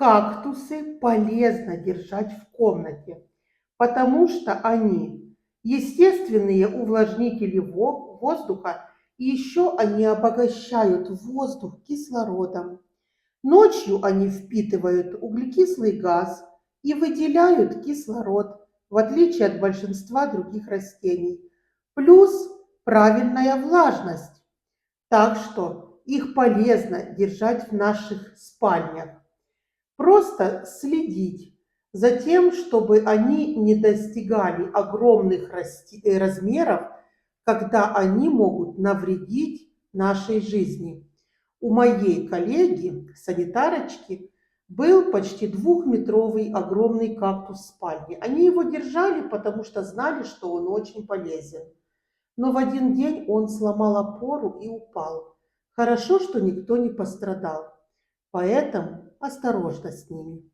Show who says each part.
Speaker 1: Кактусы полезно держать в комнате, потому что они естественные увлажнители воздуха, и еще они обогащают воздух кислородом. Ночью они впитывают углекислый газ и выделяют кислород, в отличие от большинства других растений. Плюс правильная влажность, так что их полезно держать в наших спальнях. Просто следить за тем, чтобы они не достигали огромных размеров, когда они могут навредить нашей жизни. У моей коллеги, санитарочки, был почти двухметровый огромный кактус в спальне. Они его держали, потому что знали, что он очень полезен. Но в один день он сломал опору и упал. Хорошо, что никто не пострадал. Поэтому осторожно с ними.